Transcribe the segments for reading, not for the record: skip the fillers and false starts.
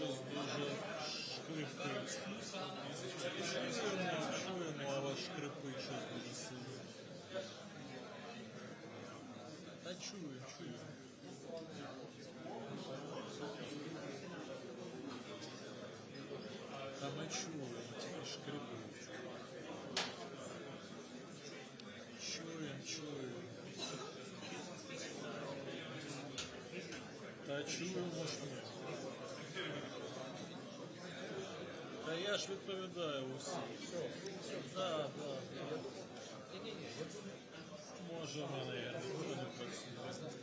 щось дуже шкрипить. Чуємо, але шкрипить щось дуже сильно. Та чую. Та ми чуємо, тільки шкрипить. Чуємо. Та чуємо ж ми. Та я ж відповідаю усім. Да. Може в мене я не буду працювати.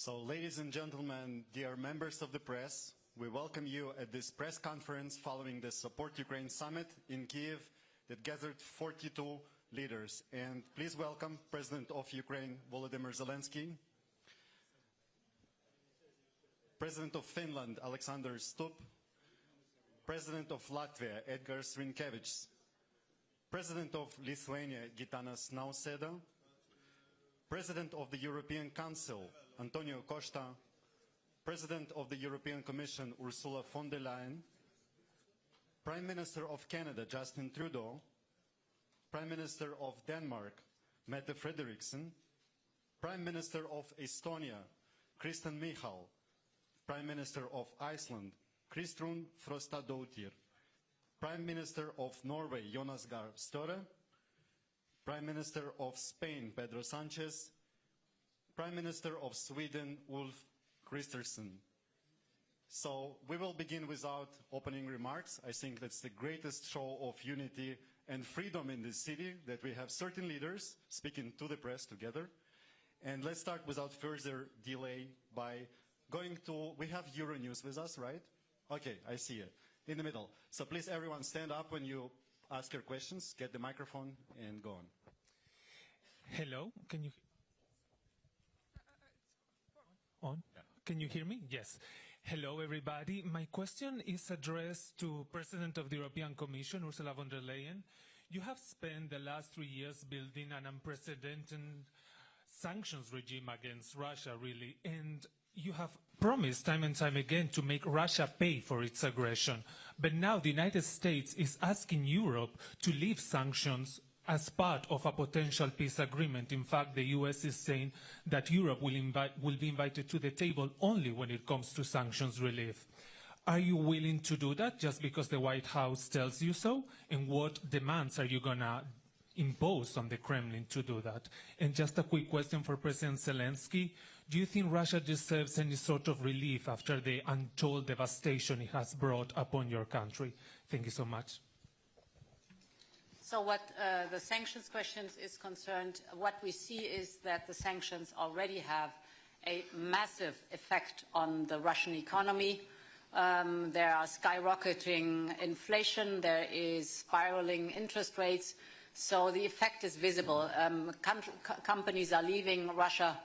So, ladies and gentlemen, dear members of the press, we welcome you at this press conference following the Support Ukraine Summit in Kyiv that gathered 42 leaders. And please welcome President of Ukraine, Volodymyr Zelenskiy, President of Finland, Alexander Stubb, President of Latvia, Edgars Rinkēvičs, President of Lithuania, Gitanas Nausėda, President of the European Council, Antonio Costa, President of the European Commission, Ursula von der Leyen, Prime Minister of Canada, Justin Trudeau, Prime Minister of Denmark, Mette Frederiksen, Prime Minister of Estonia, Kristen Michal, Prime Minister of Iceland, Kristrún Frostadóttir, Prime Minister of Norway, Jonas Gahr Støre, Prime Minister of Spain, Pedro Sánchez, Prime Minister of Sweden, Ulf Kristersson. So we will begin without opening remarks. I think that's the greatest show of unity and freedom in this city, that we have certain leaders speaking to the press together. And let's start without further delay by going to, we have Euronews with us, right? Okay, I see it, in the middle. So please everyone stand up when you ask your questions, get the microphone and go on. Hello, can you... On? Yeah. Can you hear me? Yes. Hello, everybody. My question is addressed to President of the European Commission, Ursula von der Leyen. You have spent the last 3 years building an unprecedented sanctions regime against Russia, really, and you have promised time and time again to make Russia pay for its aggression. But now the United States is asking Europe to leave sanctions as part of a potential peace agreement. In fact, the US is saying that Europe will be invited to the table only when it comes to sanctions relief. Are you willing to do that just because the White House tells you so? And what demands are you going to impose on the Kremlin to do that? And just a quick question for President Zelensky. Do you think Russia deserves any sort of relief after the untold devastation it has brought upon your country? Thank you so much. So what the sanctions questions is concerned, what we see is that the sanctions already have a massive effect on the Russian economy. There are skyrocketing inflation, there is spiraling interest rates, so the effect is visible. Companies are leaving Russia.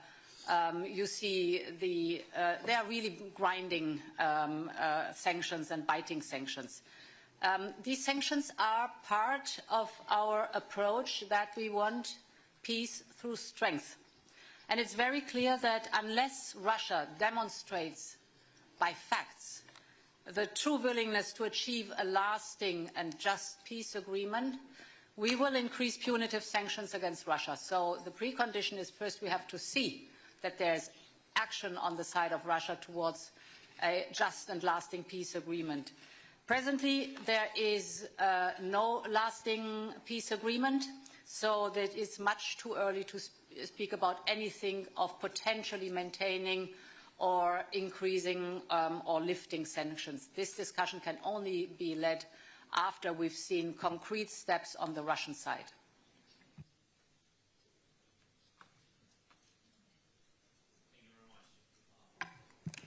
You see they are really grinding sanctions and biting sanctions. These sanctions are part of our approach that we want peace through strength. And it's very clear that unless Russia demonstrates by facts the true willingness to achieve a lasting and just peace agreement, we will increase punitive sanctions against Russia. So the precondition is first we have to see that there's action on the side of Russia towards a just and lasting peace agreement. Presently, there is no lasting peace agreement, so that it's much too early to speak about anything of potentially maintaining or increasing or lifting sanctions. This discussion can only be led after we've seen concrete steps on the Russian side.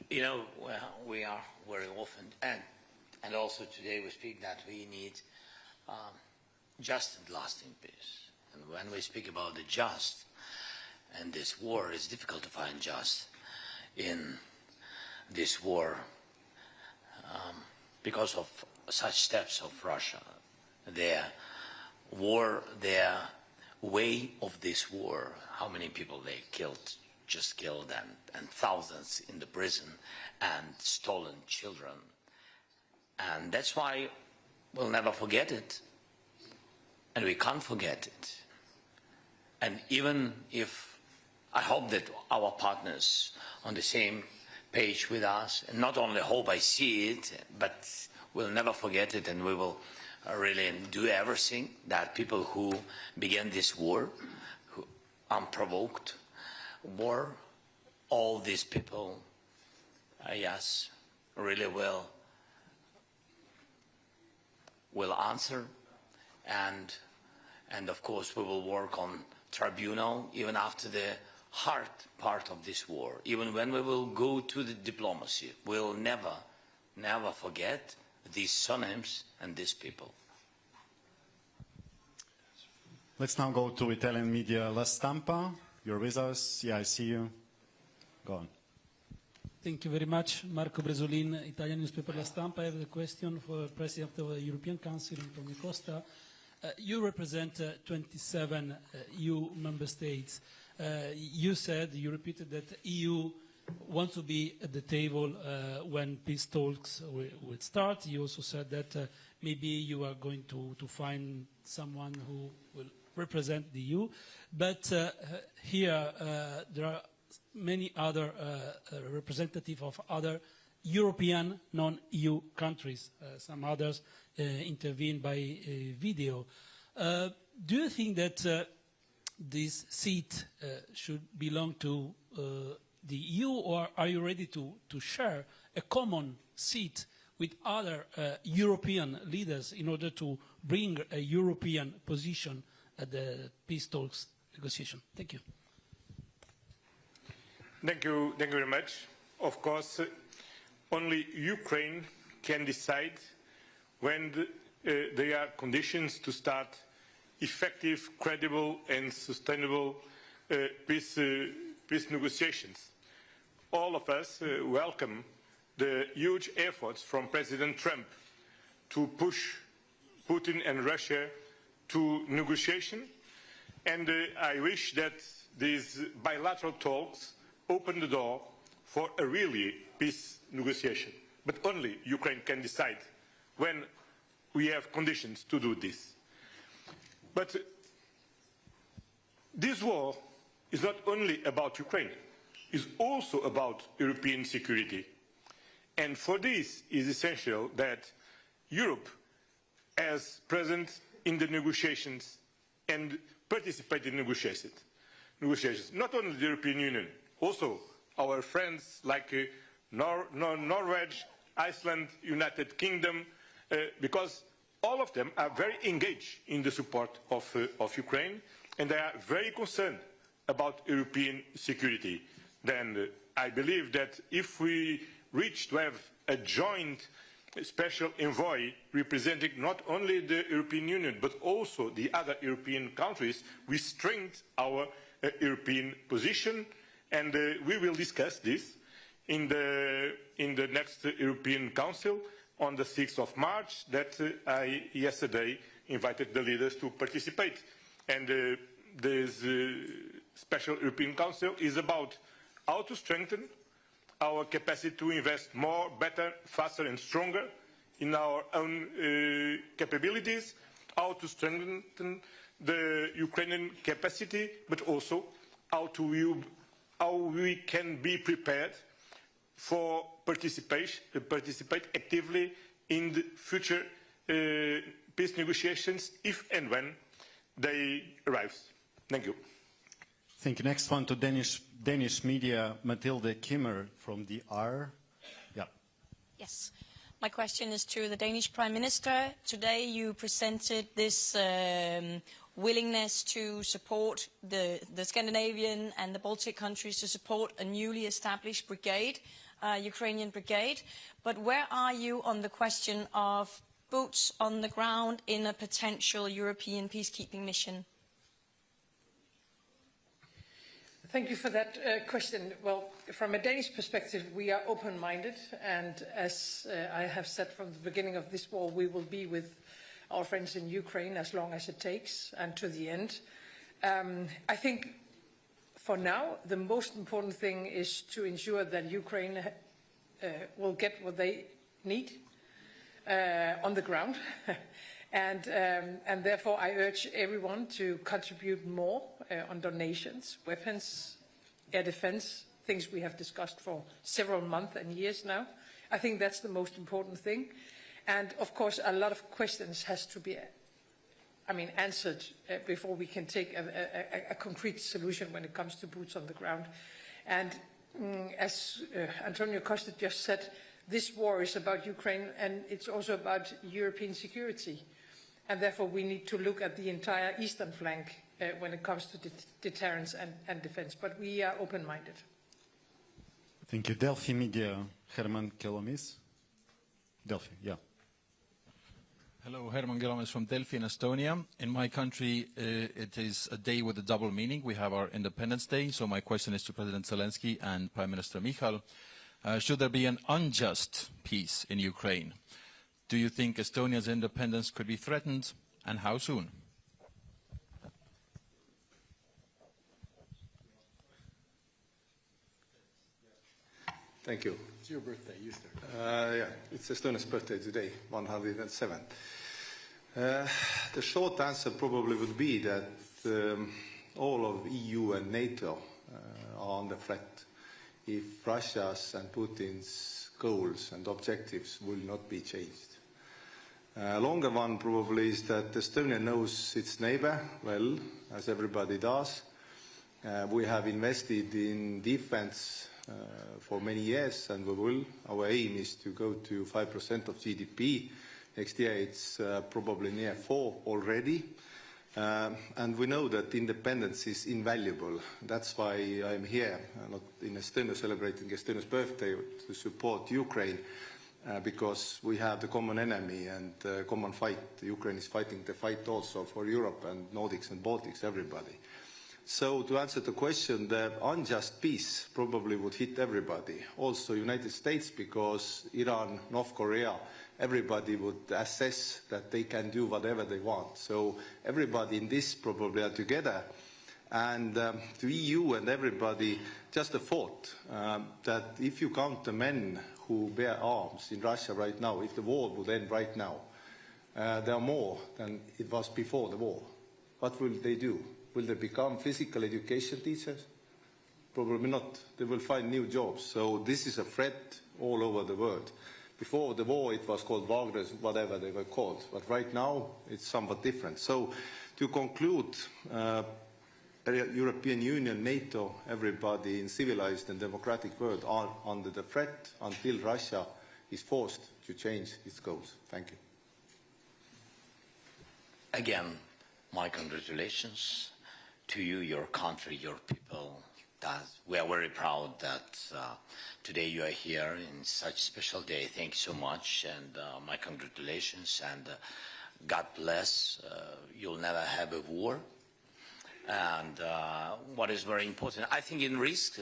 You know, well, we are very often, and also today we speak that we need just and lasting peace. And when we speak about the just, and this war, it's difficult to find just in this war because of such steps of Russia. Their war, their way of this war, how many people they killed, just killed, and thousands in the prison, and stolen children. And that's why we'll never forget it, and we can't forget it. And even if I hope that our partners on the same page with us, and not only hope, I see it, but we'll never forget it, and we will really do everything that people who began this war, who unprovoked war, all these people, yes, really will answer, and of course we will work on tribunal even after the hard part of this war. Even when we will go to the diplomacy, we'll never forget these surnames and these people. Let's now go to Italian media. La Stampa, you're with us. Yeah, I see you. Go on. Thank you very much. Marco Bresolin, Italian newspaper La Stampa. I have a question for President of the European Council, Antonio Costa. You represent 27 EU member states. You said, you repeated that EU wants to be at the table when peace talks will start. You also said that maybe you are going to find someone who will represent the EU. But here there are many other representatives of other European non-EU countries. Some others intervene by video. Do you think that this seat should belong to the EU, or are you ready to share a common seat with other European leaders in order to bring a European position at the peace talks negotiation? Thank you. Thank you very much. Of course, only Ukraine can decide when there are conditions to start effective, credible and sustainable peace negotiations. All of us welcome the huge efforts from President Trump to push Putin and Russia to negotiation, and I wish that these bilateral talks open the door for a really peace negotiation. But only Ukraine can decide when we have conditions to do this. But this war is not only about Ukraine, it's also about European security. And for this it is essential that Europe, as present in the negotiations and participate in negotiations. Not only the European Union, also our friends like Norway, Iceland, United Kingdom, because all of them are very engaged in the support of Ukraine, and they are very concerned about European security. Then I believe that if we reach to have a joint special envoy representing not only the European Union but also the other European countries, we strengthen our European position, and we will discuss this in the next European Council on the 6th of March that I yesterday invited the leaders to participate. And this special European Council is about how to strengthen our capacity to invest more, better, faster and stronger in our own capabilities, how to strengthen the Ukrainian capacity, but also how we can be prepared for participate actively in the future peace negotiations if and when they arrive. Thank you. Thank you. Next one to Danish media, Mathilde Kimmer from the R. Yeah. Yes. My question is to the Danish Prime Minister. Today you presented this willingness to support the Scandinavian and the Baltic countries to support a newly established brigade, Ukrainian brigade. But where are you on the question of boots on the ground in a potential European peacekeeping mission? Thank you for that question. Well, from a Danish perspective, we are open-minded, and as I have said from the beginning of this war, we will be with our friends in Ukraine as long as it takes and to the end. I think for now, the most important thing is to ensure that Ukraine will get what they need on the ground. And therefore, I urge everyone to contribute more on donations, weapons, air defense, things we have discussed for several months and years now. I think that's the most important thing. And of course, a lot of questions has to be, answered before we can take a concrete solution when it comes to boots on the ground. And as Antonio Costa just said, this war is about Ukraine and it's also about European security. And therefore we need to look at the entire eastern flank when it comes to deterrence and defense. But we are open-minded. Thank you. Delphi Media, Herman Kelomis. Delphi, yeah. Hello, Herman Kelomis from Delphi in Estonia. In my country, it is a day with a double meaning. We have our Independence Day, so my question is to President Zelensky and Prime Minister Michal. Should there be an unjust peace in Ukraine? Do you think Estonia's independence could be threatened, and how soon? Thank you. It's your birthday, you start. Yeah, it's Estonia's birthday today, 107th. The short answer probably would be that all of EU and NATO are under threat if Russia's and Putin's goals and objectives will not be changed. Longer one probably is that Estonia knows its neighbor well, as everybody does. We have invested in defense for many years, and we will. Our aim is to go to 5% of GDP. Next year it's probably near 4 already. And we know that independence is invaluable. That's why I'm here, not in Estonia celebrating Estonia's birthday, to support Ukraine, because we have the common enemy and common fight. Ukraine is fighting the fight also for Europe and Nordics and Baltics, everybody. So to answer the question, the unjust peace probably would hit everybody, also United States, because Iran, North Korea, everybody would assess that they can do whatever they want. So everybody in this probably are together. And the EU and everybody, just a thought that if you count the men who bear arms in Russia right now, if the war would end right now, there are more than it was before the war. What will they do? Will they become physical education teachers? Probably not. They will find new jobs. So this is a threat all over the world. Before the war, it was called Wagner, whatever they were called. But right now, it's somewhat different. So to conclude, European Union, NATO, everybody in civilized and democratic world are under the threat until Russia is forced to change its goals. Thank you. Again, my congratulations to you, your country, your people. We are very proud that today you are here in such a special day. Thank you so much, and my congratulations, and God bless. You'll never have a war. And what is very important, I think in risk,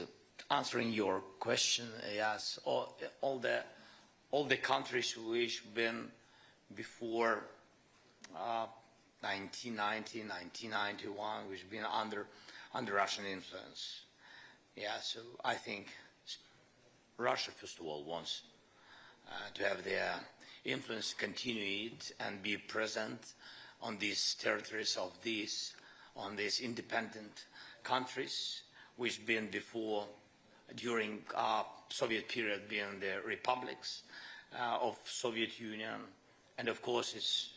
answering your question, yes, all the countries which been before 1990, 1991, which been under Russian influence. Yeah, so I think Russia, first of all, wants to have their influence continue it and be present on these territories of on these independent countries, which been before, during Soviet period, being the republics of Soviet Union, and of course it's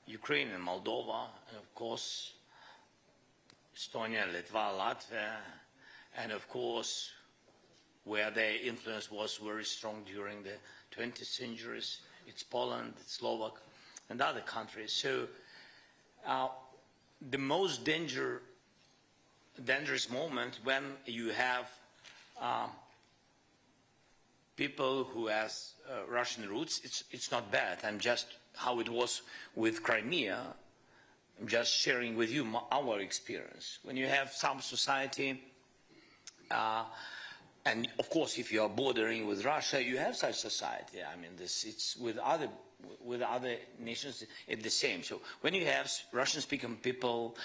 Ukraine and Moldova, and of course Estonia, Litva, Latvia, and of course where their influence was very strong during the 20th centuries, it's Poland, it's Slovak, and other countries. So the most dangerous moment when you have people who has Russian roots, it's not bad. I'm just how it was with Crimea. I'm just sharing with you our experience. When you have some society, and of course, if you are bordering with Russia, you have such society. I mean, it's with other nations, it's the same. So when you have Russian-speaking people,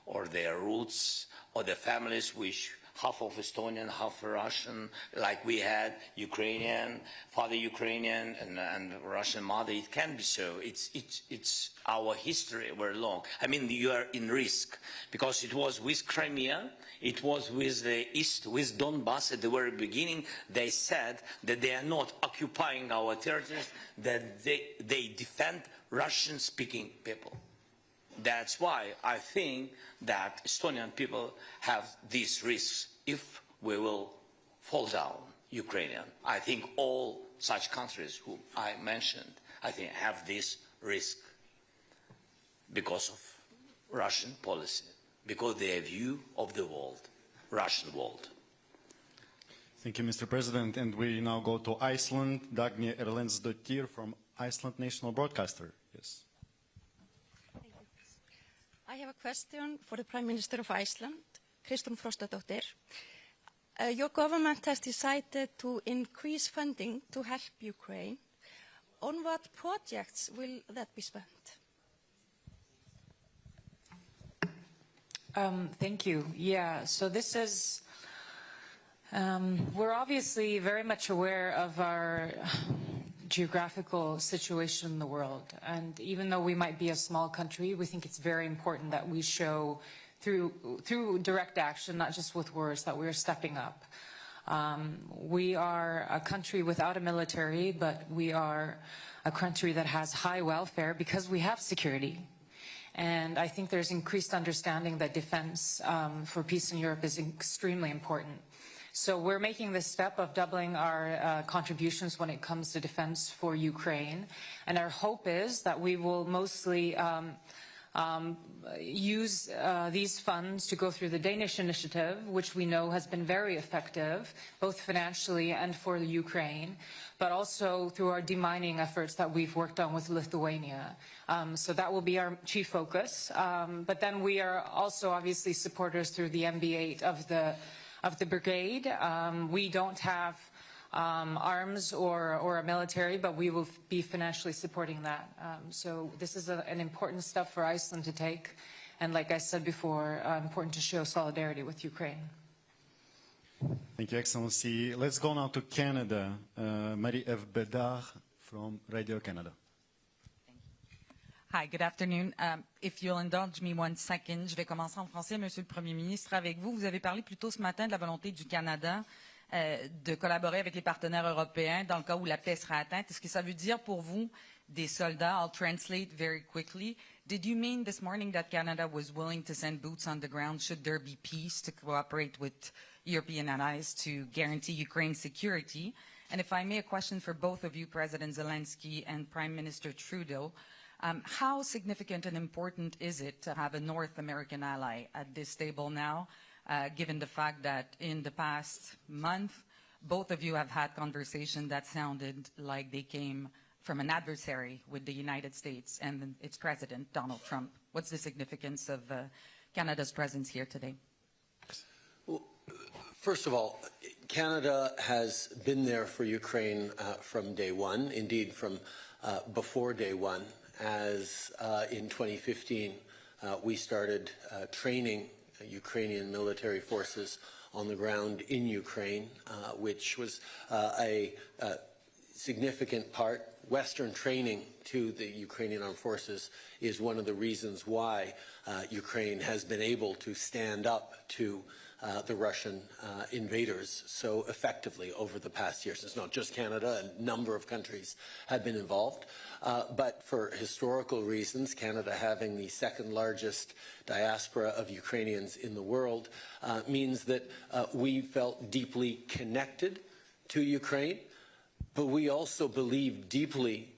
or their roots, or their families, which half of Estonian, half Russian, like we had Ukrainian, father Ukrainian, and Russian mother, it can be so. It's our history very long. I mean, you are in risk, because it was with Crimea, it was with the East, with Donbass at the very beginning. They said that they are not occupying our territories, that they defend Russian-speaking people. That's why I think that Estonian people have these risks if we will fall down, Ukrainian. I think all such countries who I mentioned, I think have this risk because of Russian policy, because their view of the world, Russian world. Thank you, Mr. President. And we now go to Iceland. Dagny Erlendsdottir from Iceland National Broadcaster. Yes. Thank you. I have a question for the Prime Minister of Iceland, Kristrún Frostadóttir. Your government has decided to increase funding to help Ukraine. On what projects will that be spent? Thank you. Yeah, so this is, we're obviously very much aware of our geographical situation in the world. And even though we might be a small country, we think it's very important that we show through direct action, not just with words, that we're stepping up. We are a country without a military, but we are a country that has high welfare because we have security. And I think there's increased understanding that defense for peace in Europe is extremely important. So we're making this step of doubling our contributions when it comes to defense for Ukraine. And our hope is that we will mostly use these funds to go through the Danish initiative, which we know has been very effective, both financially and for the Ukraine, but also through our demining efforts that we've worked on with Lithuania. So that will be our chief focus. But then we are also obviously supporters through the MB8 of the brigade. We don't have arms or a military, but we will be financially supporting that. So this is an important step for Iceland to take, and like I said before, important to show solidarity with Ukraine. Thank you, Excellency. Let's go now to Canada. Marie-Ève Bédard from Radio Canada. Hi, good afternoon. If you'll indulge me 1 second, je vais commencer en français, Monsieur le Premier ministre, avec vous. Vous avez parlé plus tôt ce matin de la volonté du Canada de collaborer avec les partenaires européens dans le cas où la paix sera atteinte. Est-ce que ça veut dire pour vous des soldats? I'll translate very quickly. Did you mean this morning that Canada was willing to send boots on the ground should there be peace to cooperate with European allies to guarantee Ukraine's security? And if I may, a question for both of you, President Zelensky and Prime Minister Trudeau. How significant and important is it to have a North American ally at this table now, given the fact that in the past month, both of you have had conversations that sounded like they came from an adversary with the United States and its president, Donald Trump? What's the significance of Canada's presence here today? Well, first of all, Canada has been there for Ukraine from day one, indeed from before day one, as in 2015 we started training Ukrainian military forces on the ground in Ukraine, which was a significant part. Western training to the Ukrainian armed forces is one of the reasons why Ukraine has been able to stand up to the Russian invaders so effectively over the past years. It's not just Canada, a number of countries have been involved. But for historical reasons, Canada having the second largest diaspora of Ukrainians in the world means that we felt deeply connected to Ukraine, but we also believe deeply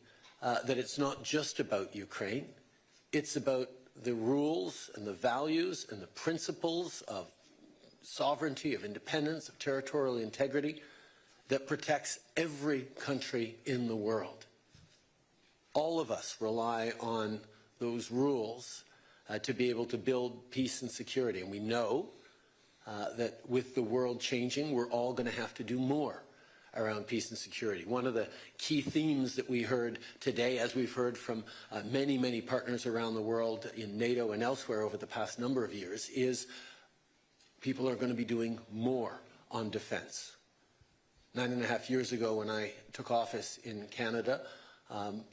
that it's not just about Ukraine. It's about the rules and the values and the principles of sovereignty, of independence, of territorial integrity that protects every country in the world. All of us rely on those rules to be able to build peace and security. And we know that with the world changing, we're all going to have to do more around peace and security. One of the key themes that we heard today, as we've heard from many, many partners around the world in NATO and elsewhere over the past number of years, is people are going to be doing more on defense. 9.5 years ago, when I took office in Canada,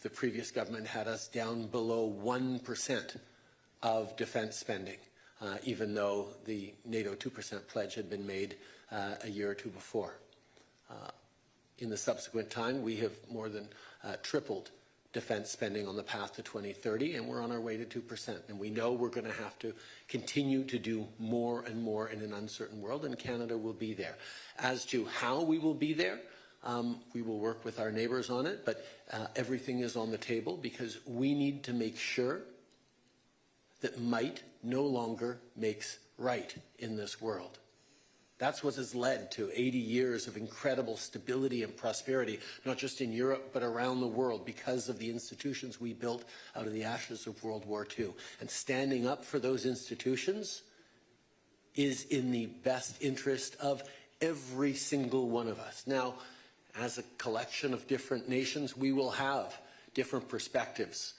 the previous government had us down below 1% of defense spending, even though the NATO 2% pledge had been made a year or two before. In the subsequent time, we have more than tripled defense spending on the path to 2030, and we're on our way to 2%. And we know we're going to have to continue to do more and more in an uncertain world, and Canada will be there. As to how we will be there, we will work with our neighbors on it, but everything is on the table because we need to make sure that might no longer makes right in this world. That's what has led to 80 years of incredible stability and prosperity, not just in Europe, but around the world, because of the institutions we built out of the ashes of World War II. And standing up for those institutions is in the best interest of every single one of us. Now, as a collection of different nations, we will have different perspectives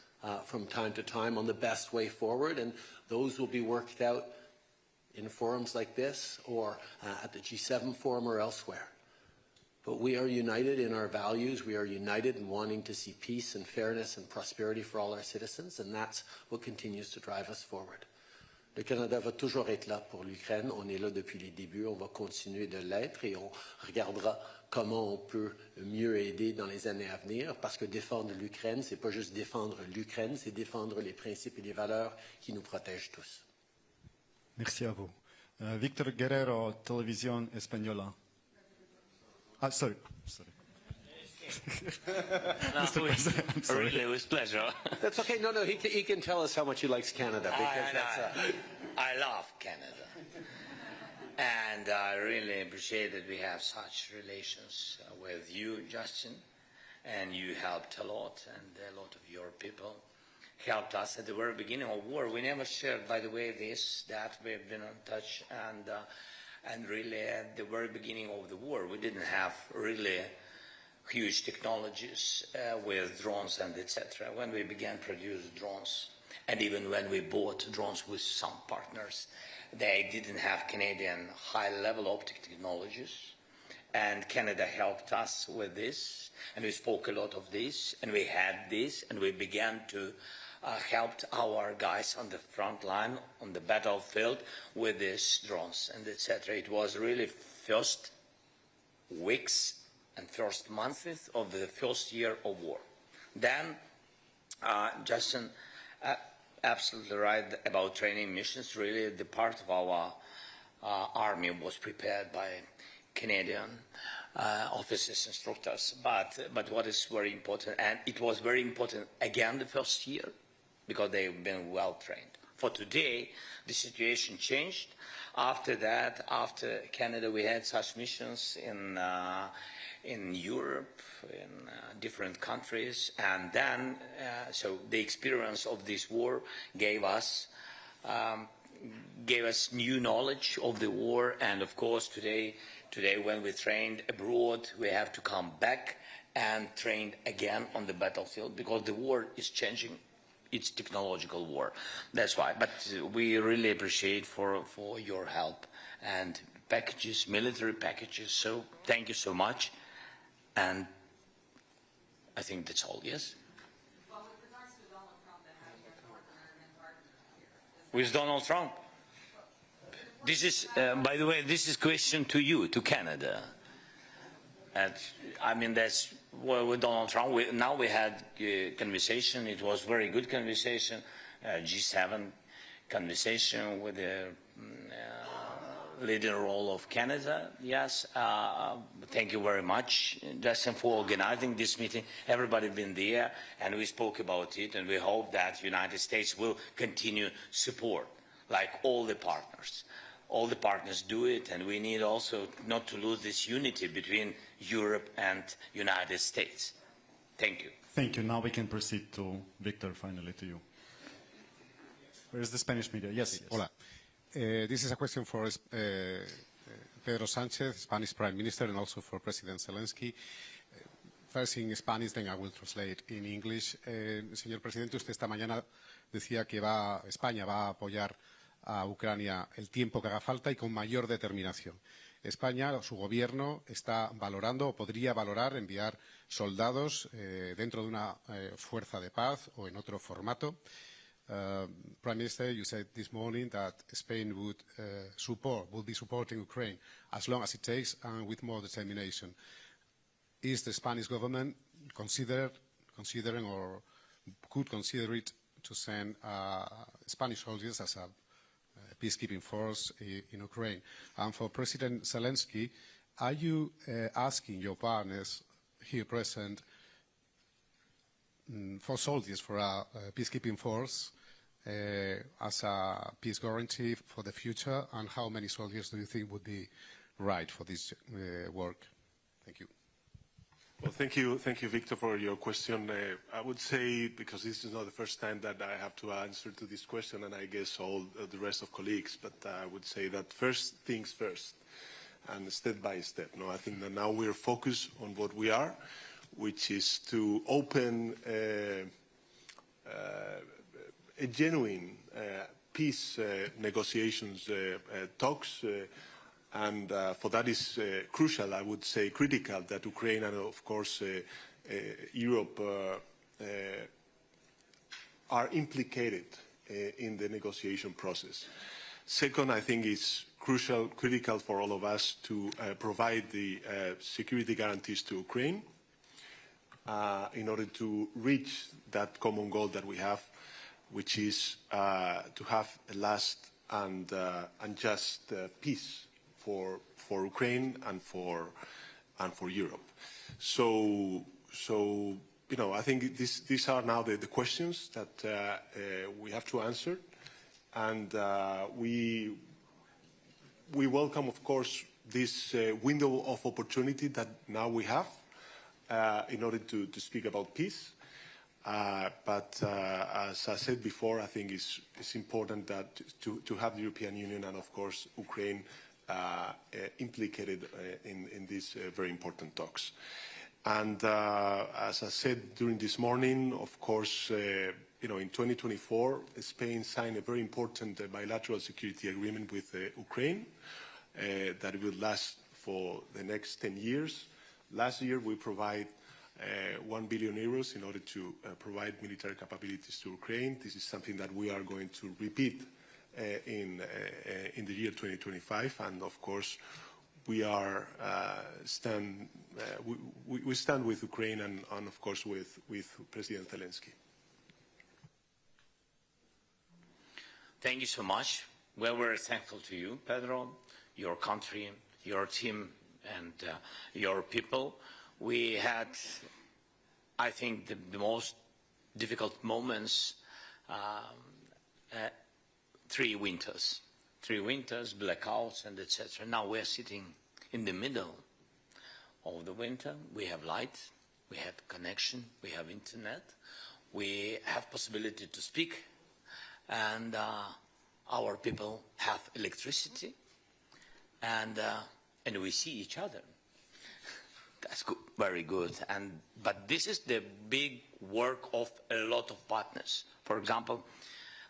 from time to time on the best way forward, and those will be worked out in forums like this or at the G7 forum or elsewhere. But we are united in our values. We are united in wanting to see peace and fairness and prosperity for all our citizens, and that's what continues to drive us forward. Le Canada va toujours être là pour l'Ukraine. On est là depuis les débuts. On va continuer de l'être et on regardera comment on peut mieux aider dans les années à venir, parce que défendre l'Ukraine, c'est pas juste défendre l'Ukraine, c'est défendre les principes et les valeurs qui nous protègent tous. Merci à vous. Victor Guerrero, Televisión Española. Sorry. No, Mr. President, I'm sorry. Really, with pleasure. That's okay. No, he can tell us how much he likes Canada. Because I love Canada. And I really appreciate that we have such relations with you, Justin. And you helped a lot, and a lot of your people helped us at the very beginning of war. We never shared, by the way, that we've been in touch, and really at the very beginning of the war, we didn't have really huge technologies with drones and etc. When we began to produce drones, and even when we bought drones with some partners, they didn't have Canadian high-level optic technologies, and Canada helped us with this, and we spoke a lot of this, and we had this, and we began to help our guys on the front line, on the battlefield, with these drones and etc. It was really first weeks and first months of the first year of war. Then, Justin, absolutely right about training missions. Really, the part of our army was prepared by Canadian officers, instructors. But what is very important, and it was very important again the first year, because they've been well trained. For today, the situation changed. After that, after Canada, we had such missions in Europe, in different countries, and then so the experience of this war gave us new knowledge of the war. And of course, today when we trained abroad, we have to come back and train again on the battlefield, because the war is changing. It's technological war. That's why. But we really appreciate for your help and packages, military packages. So thank you so much. And I think that's all, yes? Well, with regards to Donald Trump, then how do you partner and partner here? With Donald Trump? This is, by the way, this is a question to you, to Canada. And I mean, that's well, with Donald Trump. Now we had a conversation. It was very good conversation, G7 conversation with the leading role of Canada. Yes, thank you very much, Justin, for organizing this meeting. Everybody been there, and we spoke about it, and we hope that United States will continue support, like all the partners. All the partners do it, and we need also not to lose this unity between Europe and United States. Thank you. Thank you. Now we can proceed to Victor, finally to you. Where is the Spanish media? Yes. Hola. This is a question for Pedro Sánchez, Spanish Prime Minister, and also for President Zelensky. First in Spanish, then I will translate in English. Señor Presidente, usted esta mañana decía que España va a apoyar a Ucrania el tiempo que haga falta y con mayor determinación. España, su gobierno, está valorando o podría valorar enviar soldados dentro de una fuerza de paz o en otro formato. Prime Minister, you said this morning that Spain would be supporting Ukraine as long as it takes and with more determination. Is the Spanish government considering or could consider it to send Spanish soldiers as a peacekeeping force in Ukraine? And for President Zelensky, are you asking your partners here present for soldiers, for a peacekeeping force as a peace guarantee for the future, and how many soldiers do you think would be right for this work? Thank you. Well, thank you, Victor, for your question. I would say, because this is not the first time that I have to answer to this question, and I guess all the rest of colleagues, but I would say that first things first, and step by step. No, I think that now we're focused on what we are, which is to open a genuine peace negotiations talks. And for that is crucial, I would say critical, that Ukraine and of course Europe are implicated in the negotiation process. Second, I think it's critical for all of us to provide the security guarantees to Ukraine in order to reach that common goal that we have, which is to have a last and just peace for Ukraine and for Europe. So you know, I think these are now the questions that we have to answer, and we welcome, of course, this window of opportunity that now we have in order to speak about peace. But as I said before, I think it's important that to have the European Union and, of course, Ukraine implicated in these very important talks. And as I said during this morning, of course, you know, in 2024, Spain signed a very important bilateral security agreement with Ukraine that will last for the next 10 years. Last year, we provide 1 billion euros in order to provide military capabilities to Ukraine. This is something that we are going to repeat in the year 2025, and of course we are we stand with Ukraine and of course with President Zelensky. Thank you so much. Well, we're thankful to you, Pedro, your country, your team, and your people. We had, I think, the most difficult moments. 3 winters, blackouts, and etc. Now we're sitting in the middle of the winter. We have light, we have connection, we have internet, we have possibility to speak, and our people have electricity, and we see each other. That's good, very good. But this is the big work of a lot of partners. For example,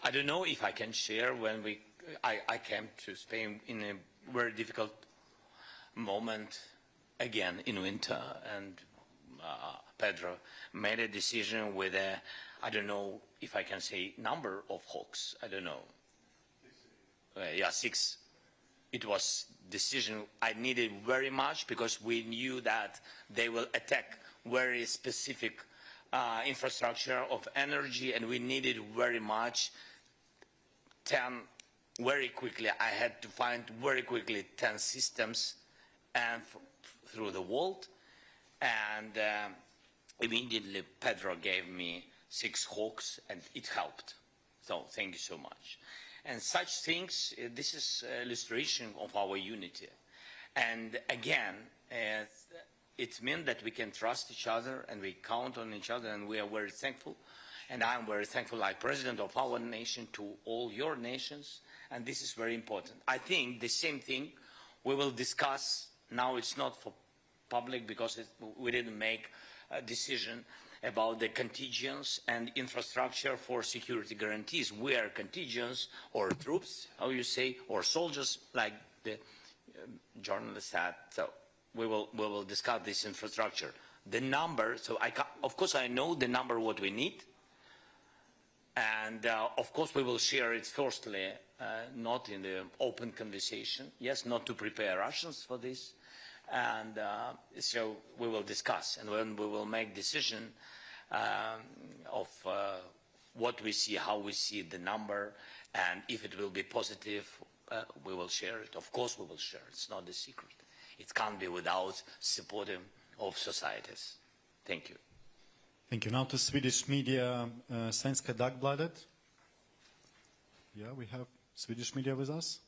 I don't know if I can share when I came to Spain in a very difficult moment again in winter, and Pedro made a decision with I don't know if I can say number of hawks. I don't know. Yeah, 6. It was decision I needed very much because we knew that they will attack very specific infrastructure of energy, and we needed very much 10 very quickly. I had to find very quickly 10 systems and through the world, and immediately Pedro gave me 6 hawks, and it helped. So thank you so much. And such things, this is illustration of our unity. And again, it means that we can trust each other and we count on each other, and we are very thankful. And I'm very thankful, like President of our nation, to all your nations, and this is very important. I think the same thing we will discuss. Now it's not for public because we didn't make a decision about the contingents and infrastructure for security guarantees. We are contingents or troops, how you say, or soldiers, like the journalist said. So we will discuss this infrastructure. The number, so of course I know the number what we need, and of course we will share it firstly, not in the open conversation. Yes, not to prepare Russians for this. And so we will discuss, and when we will make decision of what we see, how we see the number, and if it will be positive, we will share it. Of course we will share it. It's not a secret. It can't be without supporting of societies. Thank you. Thank you. Now to Swedish media, Svenska Dagbladet. Yeah, we have Swedish media with us.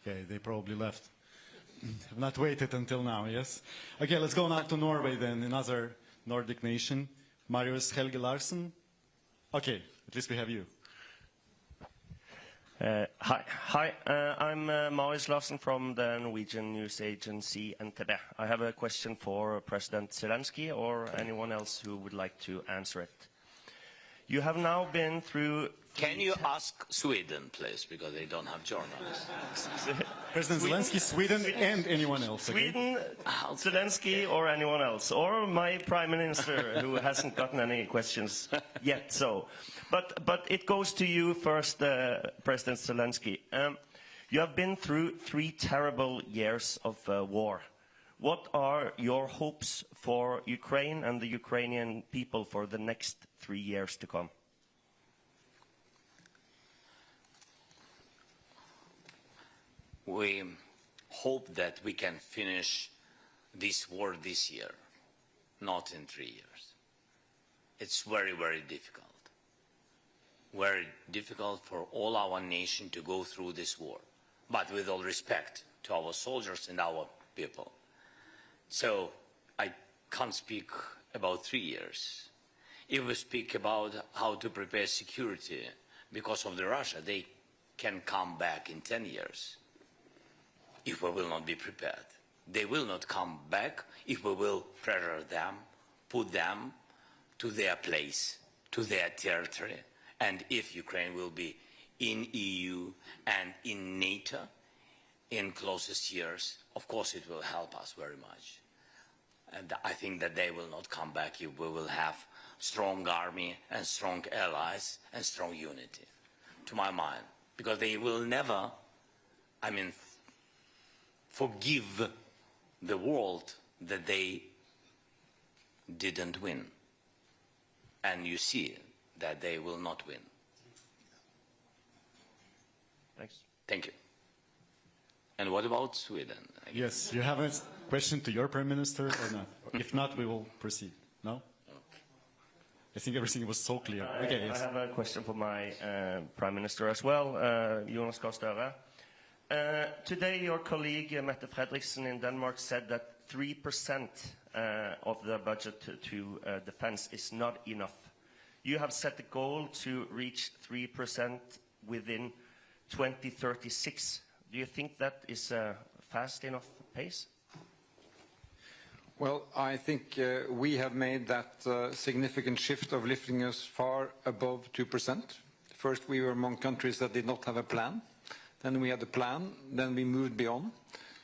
Okay, they probably left. Have not waited until now, yes? Okay, let's go now to Norway then, another Nordic nation. Marius Helge Larsen. Okay, at least we have you. Hi. I'm Marius Larsen from the Norwegian news agency NTB. I have a question for President Zelensky or anyone else who would like to answer it. You have now been through... Can you ask Sweden, please, because they don't have journalists. President Zelensky, Sweden, and anyone else. Okay? Sweden, Zelensky, or anyone else. Or my Prime Minister, who hasn't gotten any questions yet. So, but it goes to you first, President Zelensky. You have been through 3 terrible years of war. What are your hopes for Ukraine and the Ukrainian people for the next 3 years to come? We hope that we can finish this war this year, not in 3 years. It's very, very difficult. Very difficult for all our nation to go through this war, but with all respect to our soldiers and our people. So I can't speak about 3 years. If we speak about how to prepare security because of the Russia, they can come back in 10 years. If we will not be prepared. They will not come back if we will pressure them, put them to their place, to their territory, and if Ukraine will be in EU and in NATO in closest years, of course it will help us very much. And I think that they will not come back if we will have strong army and strong allies and strong unity, to my mind, because they will never, forgive the world that they didn't win. And you see that they will not win. Thanks. Thank you. And what about Sweden? Yes, you have a question to your Prime Minister or not? If not, we will proceed. No? I think everything was so clear. Okay, yes. I have a question for my Prime Minister as well, Jonas Gahr Støre. Today, your colleague Mette Frederiksen in Denmark said that 3% of the budget to defense is not enough. You have set the goal to reach 3% within 2036. Do you think that is a fast enough pace? Well, I think we have made that significant shift of lifting us far above 2%. First, we were among countries that did not have a plan. Then we had a plan, then we moved beyond,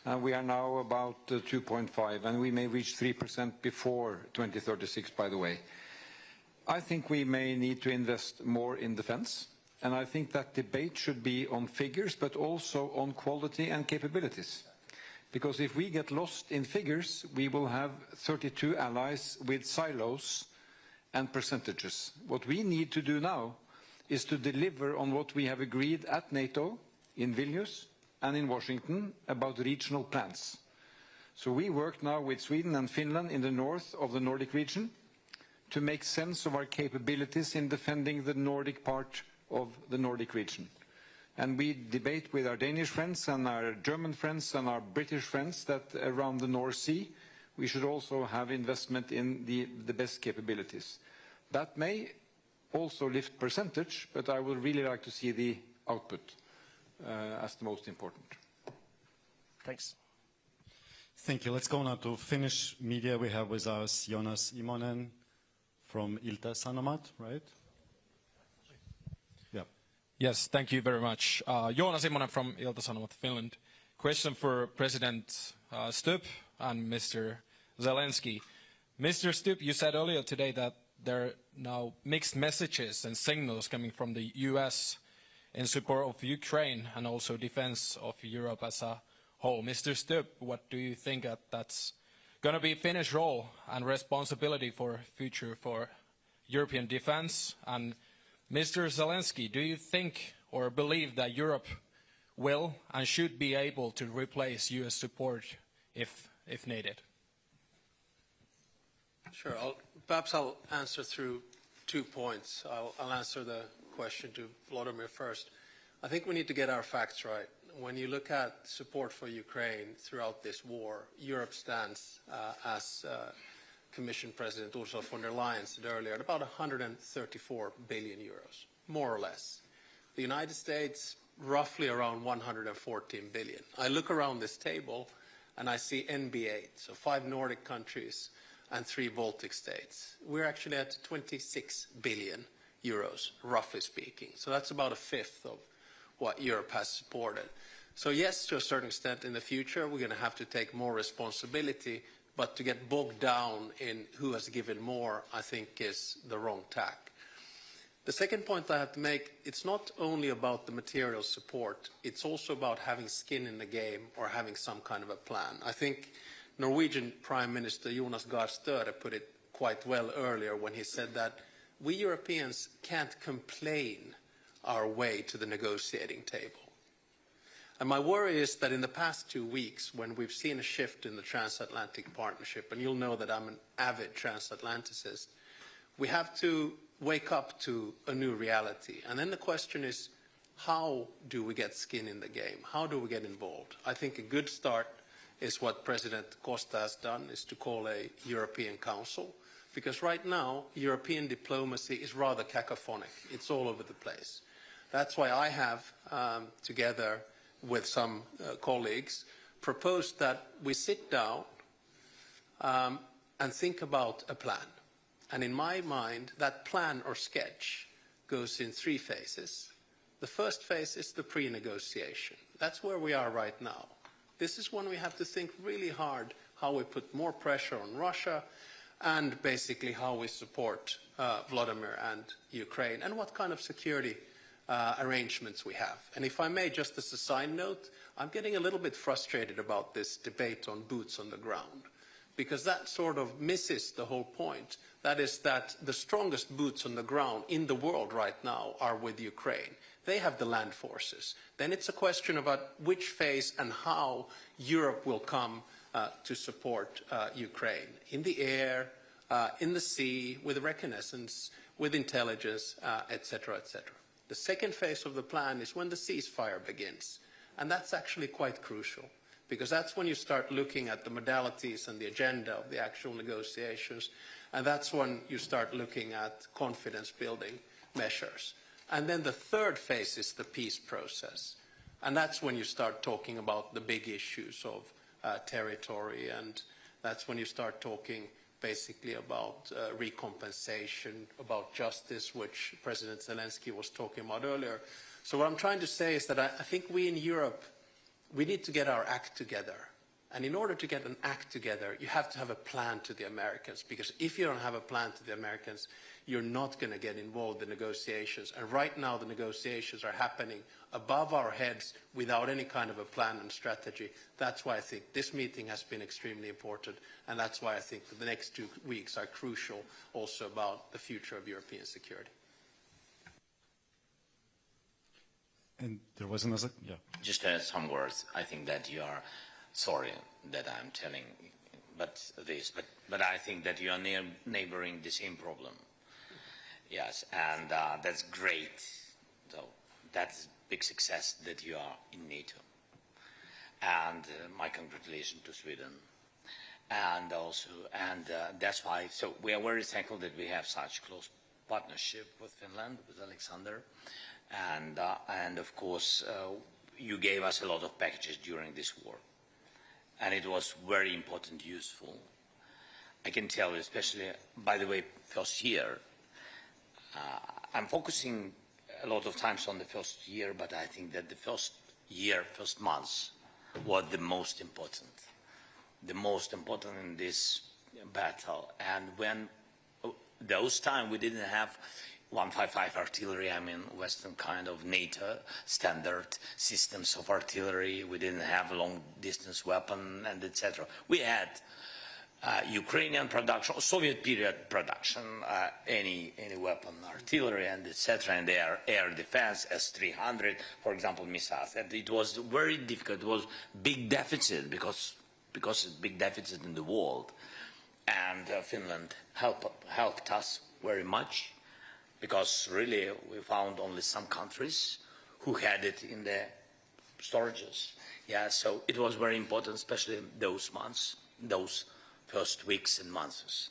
and we are now about 2.5, and we may reach 3% before 2036, by the way. I think we may need to invest more in defense, and I think that debate should be on figures, but also on quality and capabilities. Because if we get lost in figures, we will have 32 allies with silos and percentages. What we need to do now is to deliver on what we have agreed at NATO, in Vilnius and in Washington about regional plans. So we work now with Sweden and Finland in the north of the Nordic region to make sense of our capabilities in defending the Nordic part of the Nordic region. And we debate with our Danish friends and our German friends and our British friends that around the North Sea we should also have investment in the best capabilities. That may also lift percentage, but I would really like to see the output as the most important. Thanks. Thank you. Let's go now to Finnish media. We have with us Jonas Immonen from Ilta-Sanomat, right? Yeah. Yes, thank you very much. Jonas Immonen from Ilta-Sanomat, Finland. Question for President Stubb and Mr. Zelensky. Mr. Stubb, you said earlier today that there are now mixed messages and signals coming from the US in support of Ukraine and also defense of Europe as a whole. Mr. Stubb, what do you think that's going to be Finnish role and responsibility for future for European defense? And Mr. Zelensky, do you think or believe that Europe will and should be able to replace US support if needed? Sure. Perhaps I'll answer through 2 points. I'll answer the question to Volodymyr first. I think we need to get our facts right. When you look at support for Ukraine throughout this war, Europe stands, as Commission President Ursula von der Leyen said earlier, at about 134 billion euros, more or less. The United States, roughly around 114 billion. I look around this table and I see NB8, so 5 Nordic countries and 3 Baltic states. We're actually at 26 billion euros, roughly speaking. So that's about a fifth of what Europe has supported. So yes, to a certain extent in the future, we're going to have to take more responsibility, but to get bogged down in who has given more, I think is the wrong tack. The second point I have to make, it's not only about the material support, it's also about having skin in the game or having some kind of a plan. I think Norwegian Prime Minister Jonas Gahr Støre put it quite well earlier when he said that we Europeans can't complain our way to the negotiating table. And my worry is that in the past 2 weeks, when we've seen a shift in the transatlantic partnership, and you'll know that I'm an avid transatlanticist, we have to wake up to a new reality. And then the question is, how do we get skin in the game? How do we get involved? I think a good start is what President Costa has done, is to call a European Council. Because right now, European diplomacy is rather cacophonic. It's all over the place. That's why I have, together with some colleagues, proposed that we sit down and think about a plan. And in my mind, that plan or sketch goes in 3 phases. The first phase is the pre-negotiation. That's where we are right now. This is when we have to think really hard how we put more pressure on Russia and basically how we support Volodymyr and Ukraine and what kind of security arrangements we have. And if I may, just as a side note, I'm getting a little bit frustrated about this debate on boots on the ground, because that sort of misses the whole point. That is that the strongest boots on the ground in the world right now are with Ukraine. They have the land forces. Then it's a question about which phase and how Europe will come to support Ukraine. In the air, in the sea, with reconnaissance, with intelligence, etc., etc. The second phase of the plan is when the ceasefire begins. And that's actually quite crucial, because that's when you start looking at the modalities and the agenda of the actual negotiations. And that's when you start looking at confidence-building measures. And then the third phase is the peace process. And that's when you start talking about the big issues of territory, and that's when you start talking basically about recompensation, about justice, which President Zelensky was talking about earlier. So what I'm trying to say is that I think we in Europe, we need to get our act together. And in order to get an act together, you have to have a plan to the Americans, because if you don't have a plan to the Americans, you're not going to get involved in negotiations. And right now the negotiations are happening above our heads without any kind of a plan and strategy. That's why I think this meeting has been extremely important, and that's why I think that the next 2 weeks are crucial also about the future of European security. And there was another, yeah. Just some words. I think that you are sorry that I'm telling but I think that you are neighboring the same problem. Yes, and that's great. So that's big success that you are in NATO. And my congratulations to Sweden. And also, that's why, so we are very thankful that we have such close partnership with Finland, with Alexander. And of course, you gave us a lot of packages during this war. And it was very important, useful. I can tell you, especially, by the way, first year, I'm focusing a lot of times on the first year, but I think that the first year, first months, was the most important. The most important in this battle. And when those times we didn't have 155 artillery, I mean Western kind of NATO standard systems of artillery. We didn't have long-distance weapon and etc. We had Ukrainian production, Soviet period production, any weapon, artillery and etc. And their air defense, S-300, for example, missiles. And it was very difficult. It was big deficit because it's big deficit in the world. And Finland helped us very much, because really we found only some countries who had it in the storages. Yeah, so it was very important, especially those months, those first weeks and months.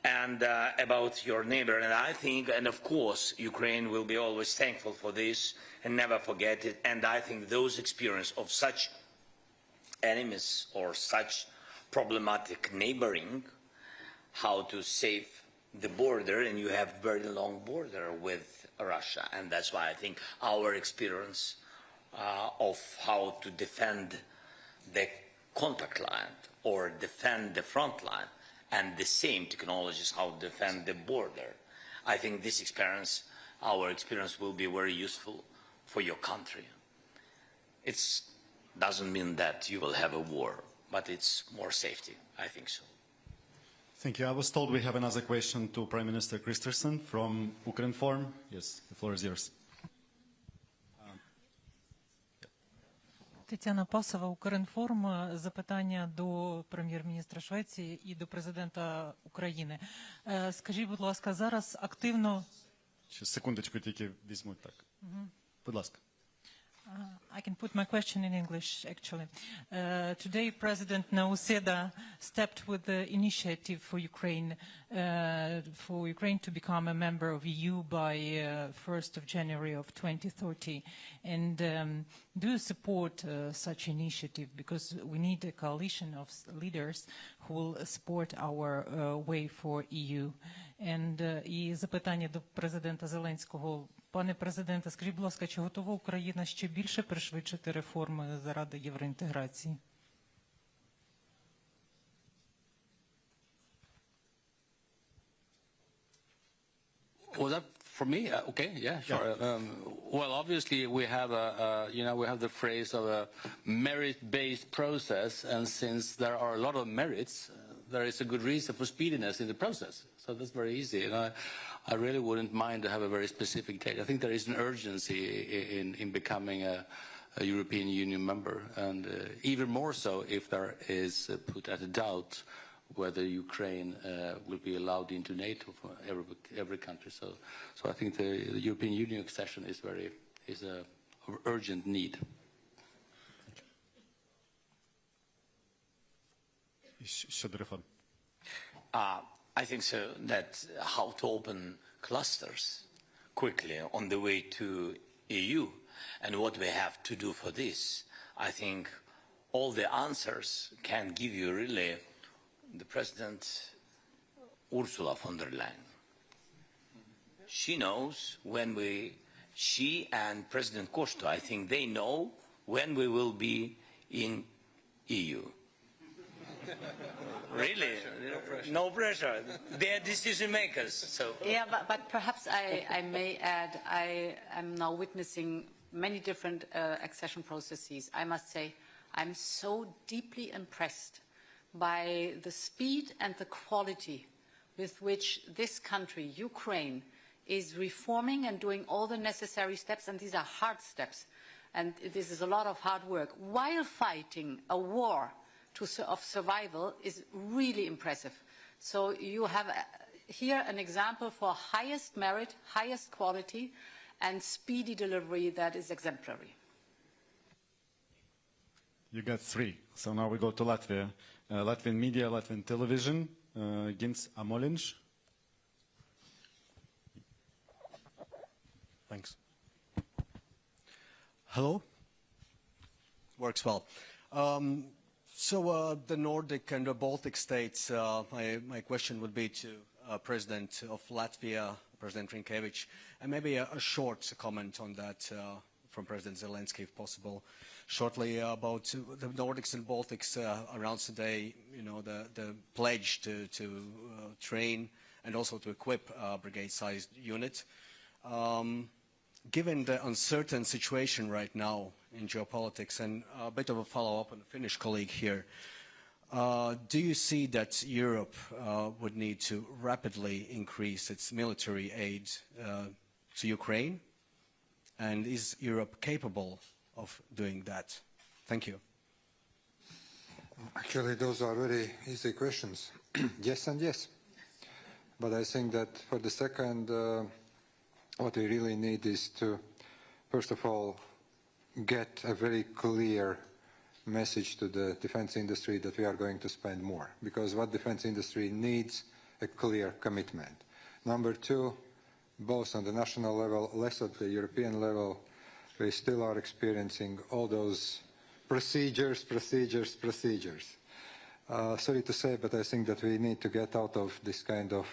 And about your neighbor, and I think, and of course, Ukraine will be always thankful for this and never forget it. And I think those experience of such enemies or such problematic neighboring, how to save the border, and you have very long border with Russia, and that's why I think our experience of how to defend the contact line or defend the front line, and the same technologies how to defend the border. I think this experience, our experience, will be very useful for your country. It doesn't mean that you will have a war, but it's more safety. I think so. Thank you. I was told we have another question to Prime Minister Christensen from Ukraine Forum. Yes, the floor is yours. Тетяна Пасова, Укрінформ. Запитання до прем'єр-міністра Швеції і до президента України. Скажіть, будь ласка, зараз активно... Ще секундочку тільки візьмуть так. Будь ласка. I can put my question in English, actually. Today, President Nauseda stepped with the initiative for Ukraine to become a member of EU by 1st of January of 2030. And do you support such initiative? Because we need a coalition of leaders who will support our way for EU. І запитання до президента Зеленського. Пане президенте, скажіть, будь ласка, чи готова Україна ще більше пришвидшити реформи заради євроінтеграції? Was that for me? Okay, yeah, sure. Well, obviously we have we have the phrase of a merit-based process, and since there are a lot of merits, there is a good reason for speediness in the process. So that's very easy. And I really wouldn't mind to have a very specific date. I think there is an urgency in becoming a European Union member, and even more so if there is put at a doubt whether Ukraine will be allowed into NATO for every country. So I think the European Union accession is an urgent need. I think so that how to open clusters quickly on the way to EU and what we have to do for this. I think all the answers can give you really the President Ursula von der Leyen. She knows she and President Costa, I think they know when we will be in EU. Really? No pressure. They are decision makers. So. Yeah, but perhaps I may add, I am now witnessing many different accession processes. I must say, I'm so deeply impressed by the speed and the quality with which this country, Ukraine, is reforming and doing all the necessary steps, and these are hard steps, and this is a lot of hard work, while fighting a war of survival is really impressive. So you have here an example for highest merit, highest quality, and speedy delivery that is exemplary. You got 3. So now we go to Latvia. Latvian media, Latvian television, Gins Amoliņš. Thanks. Hello? Works well. So the Nordic and the Baltic states, my question would be to President of Latvia, President Rinkevič, and maybe a short comment on that from President Zelensky, if possible, shortly about the Nordics and Baltics announced today, the pledge to train and also to equip a brigade-sized unit. Given the uncertain situation right now in geopolitics, and a bit of a follow-up on the Finnish colleague here, do you see that Europe would need to rapidly increase its military aid to Ukraine? And is Europe capable of doing that? Thank you. Actually, those are very easy questions. Yes and yes. But I think that for the second, what we really need is to first of all, get a very clear message to the defense industry that we are going to spend more, because what defense industry needs a clear commitment. Number two, both on the national level, less at the European level, we still are experiencing all those procedures. Sorry to say, but I think that we need to get out of this kind of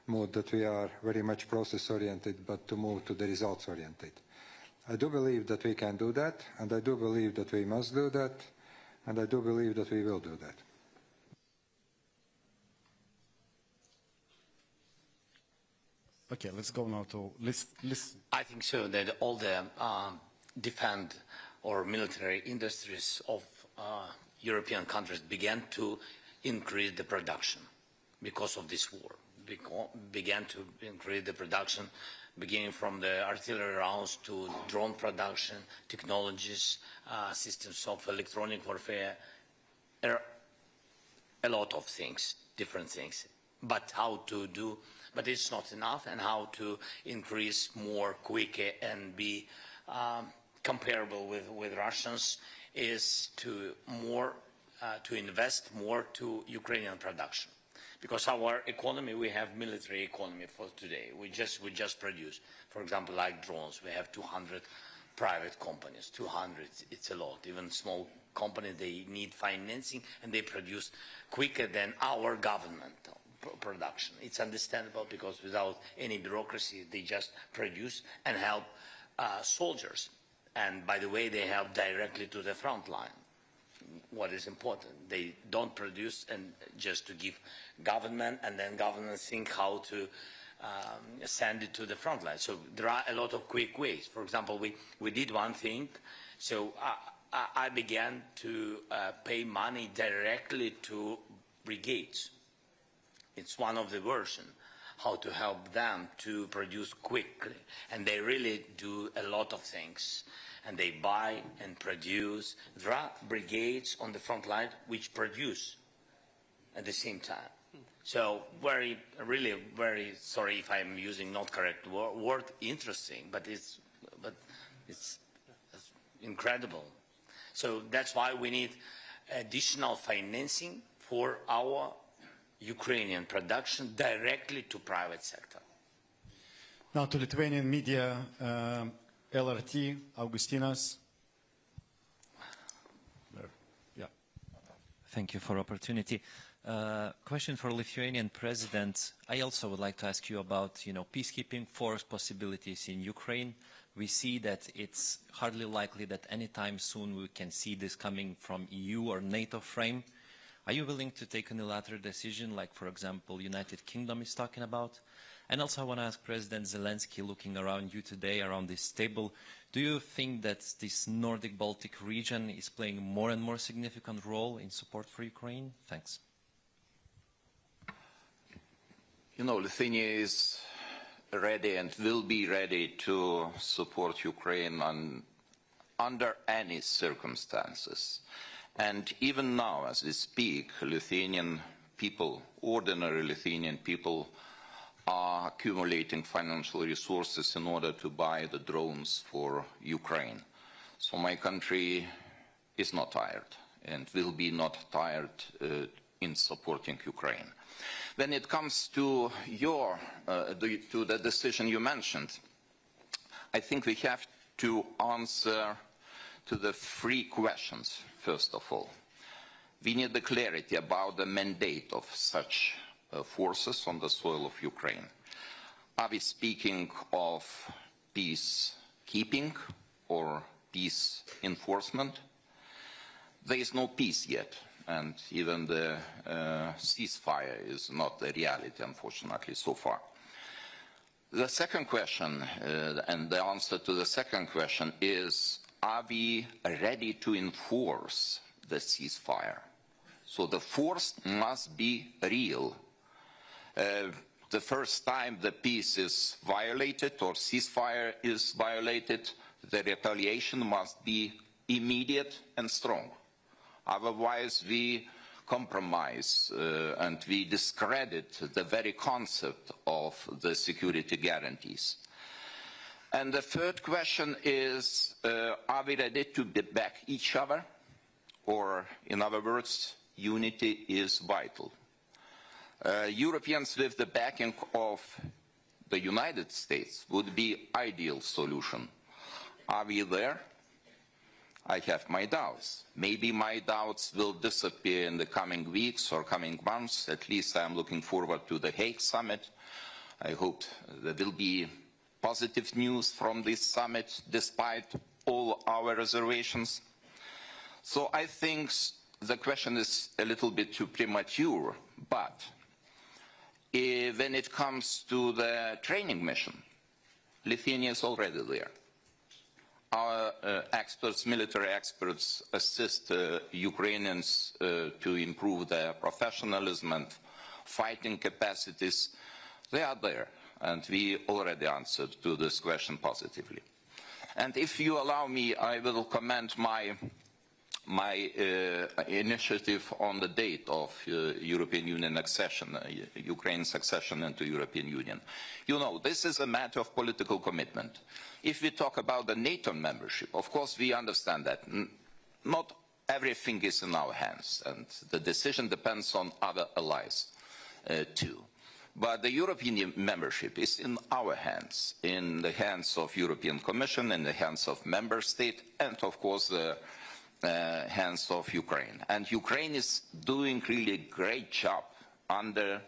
mood that we are very much process-oriented, but to move to the results-oriented. I do believe that we can do that, and I do believe that we must do that, and I do believe that we will do that. Okay, let's go now to listen. I think so that all the defense or military industries of European countries began to increase the production because of this war. Began to increase the production, beginning from the artillery rounds to drone production, technologies, systems of electronic warfare, a lot of things, different things. But how to do, but it's not enough, and how to increase more quicker and be comparable with Russians is to invest more to Ukrainian production. Because our economy, we have military economy for today. We just produce, for example, like drones. We have 200 private companies. 200, it's a lot. Even small companies, they need financing, and they produce quicker than our government production. It's understandable, because without any bureaucracy, they just produce and help soldiers. And by the way, they help directly to the front line. What is important, they don't produce and just to give government, and then government think how to send it to the front line. So there are a lot of quick ways. For example, we did one thing. So I began to pay money directly to brigades. It's one of the versions, how to help them to produce quickly. And they really do a lot of things. And they buy and produce. There are brigades on the front line which produce at the same time. So really very sorry if I'm using not correct word, interesting, but it's incredible. So that's why we need additional financing for our Ukrainian production directly to private sector. Now to Lithuanian media, LRT, Augustinas. Yeah. Thank you for opportunity. Question for Lithuanian President. I also would like to ask you about, peacekeeping force possibilities in Ukraine. We see that it's hardly likely that anytime soon we can see this coming from EU or NATO frame. Are you willing to take a unilateral decision, like, for example, United Kingdom is talking about? And also I want to ask President Zelensky, looking around you today, around this table, do you think that this Nordic-Baltic region is playing more and more significant role in support for Ukraine? Thanks. Lithuania is ready and will be ready to support Ukraine under any circumstances. And even now, as we speak, Lithuanian people, ordinary Lithuanian people, are accumulating financial resources in order to buy the drones for Ukraine. So my country is not tired and will be not tired in supporting Ukraine. When it comes to the decision you mentioned, I think we have to answer to the three questions, first of all. We need the clarity about the mandate of such forces on the soil of Ukraine. Are we speaking of peacekeeping or peace enforcement? There is no peace yet, and even the ceasefire is not the reality, unfortunately, so far. The second question, and the answer to the second question is, are we ready to enforce the ceasefire? So the force must be real. The first time the peace is violated or ceasefire is violated, the retaliation must be immediate and strong. Otherwise, we compromise and we discredit the very concept of the security guarantees. And the third question is, are we ready to back each other? Or, in other words, unity is vital. Europeans with the backing of the United States would be ideal solution. Are we there? I have my doubts. Maybe my doubts will disappear in the coming weeks or coming months. At least I'm looking forward to the Hague summit. I hope there will be positive news from this summit, despite all our reservations. So I think the question is a little bit too premature, but when it comes to the training mission, Lithuania is already there. Our experts, military experts, assist Ukrainians to improve their professionalism and fighting capacities. They are there, and we already answered to this question positively. And if you allow me, I will comment my initiative on the date of European Union accession, Ukraine's accession into European Union. You know, this is a matter of political commitment. If we talk about the NATO membership, of course we understand that not everything is in our hands, and the decision depends on other allies too. But the European membership is in our hands, in the hands of European Commission, in the hands of member state, and of course the hands of Ukraine. And Ukraine is doing really a great job under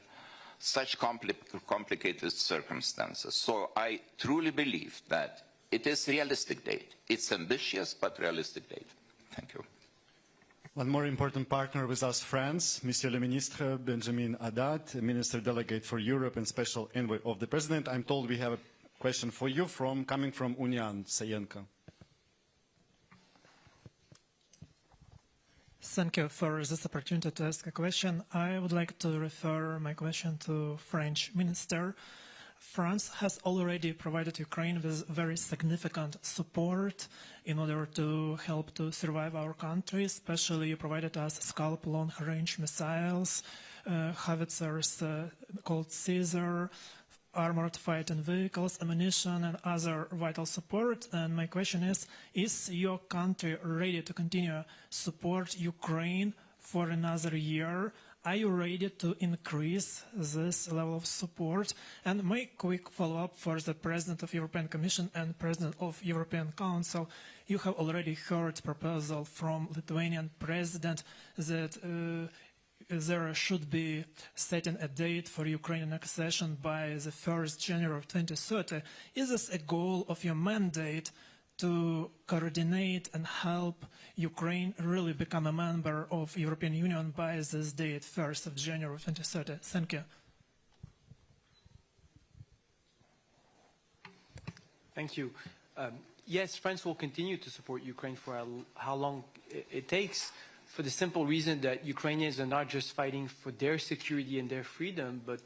such complicated circumstances. So I truly believe that it is a realistic date. It's ambitious, but realistic date. Thank you. One more important partner with us, France, Monsieur le Ministre Benjamin Haddad, Minister Delegate for Europe and Special Envoy of the President. I'm told we have a question for you coming from Union Sayenko. Thank you for this opportunity to ask a question. I would like to refer my question to French Minister. France has already provided Ukraine with very significant support in order to help to survive our country. Especially you provided us Scalp long-range missiles, howitzers called Caesar, armored fighting vehicles, ammunition, and other vital support. And my question is your country ready to continue support Ukraine for another year? Are you ready to increase this level of support? And my quick follow-up for the President of European Commission and President of European Council. You have already heard proposal from Lithuanian President that there should be setting a date for Ukrainian accession by the 1st January 2030. Is this a goal of your mandate to coordinate and help Ukraine really become a member of European Union by this date, 1st of January 2030? Thank you. Thank you. Yes, France will continue to support Ukraine for how long it takes, for the simple reason that Ukrainians are not just fighting for their security and their freedom, but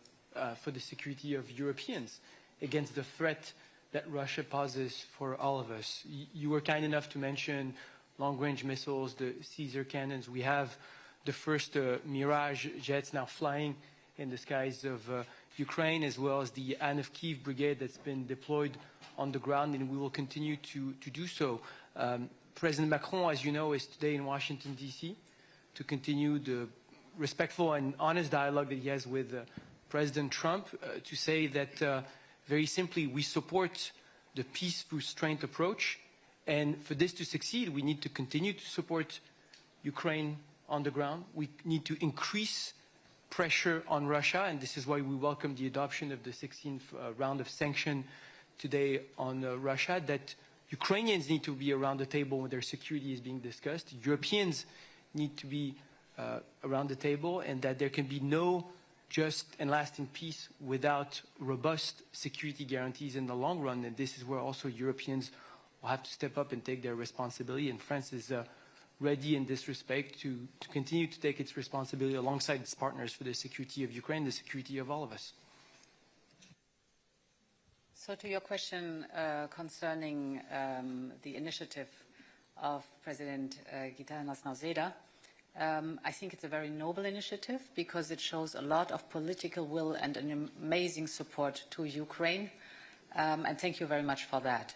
for the security of Europeans against the threat that Russia poses for all of us. You were kind enough to mention long-range missiles, the Caesar cannons. We have the first Mirage jets now flying in the skies of Ukraine, as well as the Anne of Kyiv brigade that's been deployed on the ground, and we will continue to do so. President Macron, as you know, is today in Washington, D.C. to continue the respectful and honest dialogue that he has with President Trump, to say that very simply, we support the peace through strength approach, and for this to succeed, we need to continue to support Ukraine on the ground. We need to increase pressure on Russia, and this is why we welcome the adoption of the 16th round of sanctions today on Russia, that Ukrainians need to be around the table when their security is being discussed. Europeans need to be around the table, and that there can be no just and lasting peace without robust security guarantees in the long run. And this is where also Europeans will have to step up and take their responsibility. And France is ready in this respect to continue to take its responsibility alongside its partners for the security of Ukraine, the security of all of us. So to your question concerning the initiative of President Gitanas Nausėda, I think it's a very noble initiative because it shows a lot of political will and an amazing support to Ukraine. and thank you very much for that.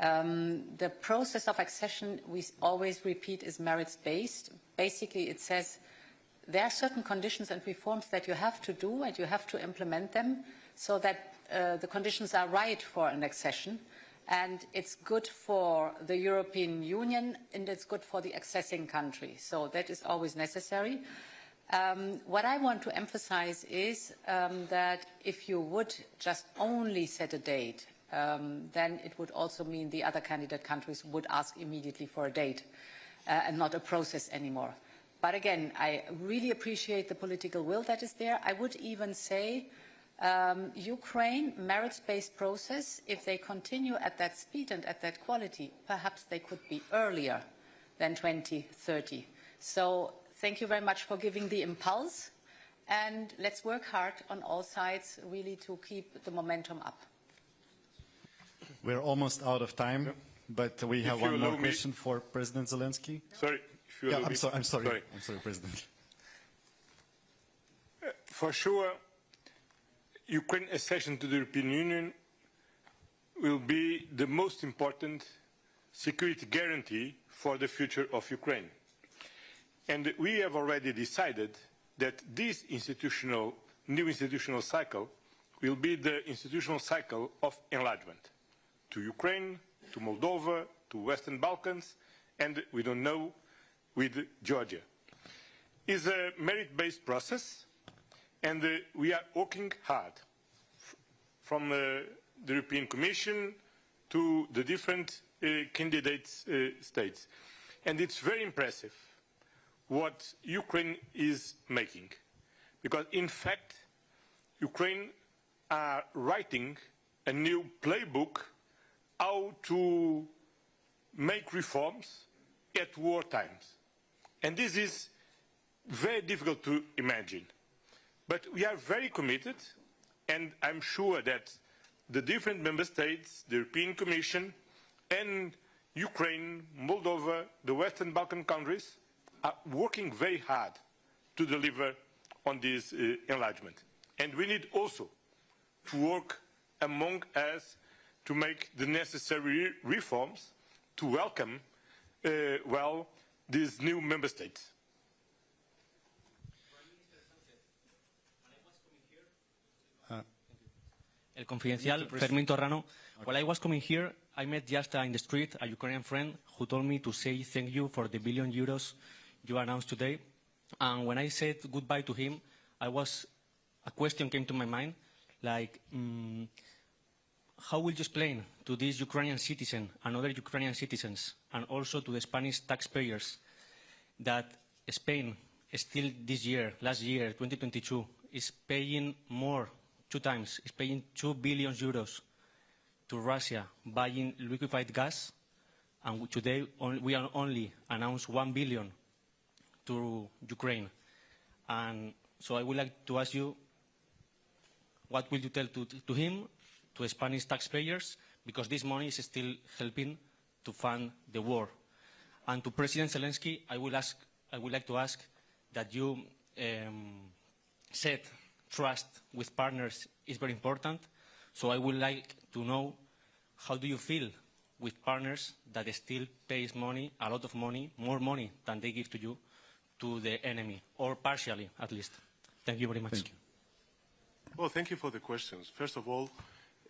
The process of accession, we always repeat, is merits-based. Basically, it says there are certain conditions and reforms that you have to do, and you have to implement them so that the conditions are right for an accession. And it's good for the European Union, and it's good for the accessing country. So that is always necessary. What I want to emphasize is that if you would just only set a date, then it would also mean the other candidate countries would ask immediately for a date and not a process anymore. But again, I really appreciate the political will that is there. I would even say Ukraine, merits-based process, if they continue at that speed and at that quality, perhaps they could be earlier than 2030. So thank you very much for giving the impulse, and let's work hard on all sides really to keep the momentum up. We're almost out of time, but we have one more question for President Zelensky. Sorry, if you allow me. I'm sorry, President. For sure, Ukraine's accession to the European Union will be the most important security guarantee for the future of Ukraine. And we have already decided that this new institutional cycle will be the institutional cycle of enlargement to Ukraine, to Moldova, to Western Balkans, and we don't know, with Georgia. It's a merit-based process, and we are working hard from the European Commission to the different candidate states. And it's very impressive what Ukraine is making. Because in fact, Ukraine are writing a new playbook how to make reforms at war times. And this is very difficult to imagine. But we are very committed, and I'm sure that the different member states, the European Commission, and Ukraine, Moldova, the Western Balkan countries are working very hard to deliver on this enlargement. And we need also to work among us to make the necessary reforms to welcome well these new member states. El Confidencial, Fermín Torrano. While I was coming here, I met just in the street a Ukrainian friend who told me to say thank you for the €1 billion you announced today. And when I said goodbye to him, a question came to my mind, like, how will you explain to these Ukrainian citizens and other Ukrainian citizens, and also to the Spanish taxpayers, that Spain still this year, last year, 2022, is paying more, 2 times, is paying €2 billion to Russia buying liquefied gas, and today we are only announced $1 billion to Ukraine. And so I would like to ask you, what will you tell to him, to Spanish taxpayers, because this money is still helping to fund the war. And to President Zelensky, I would like to ask that you said trust with partners is very important. So I would like to know, how do you feel with partners that still pays money, a lot of money, more money than they give to you, to the enemy, or partially at least? Thank you very much. Thank you. Well, thank you for the questions. First of all,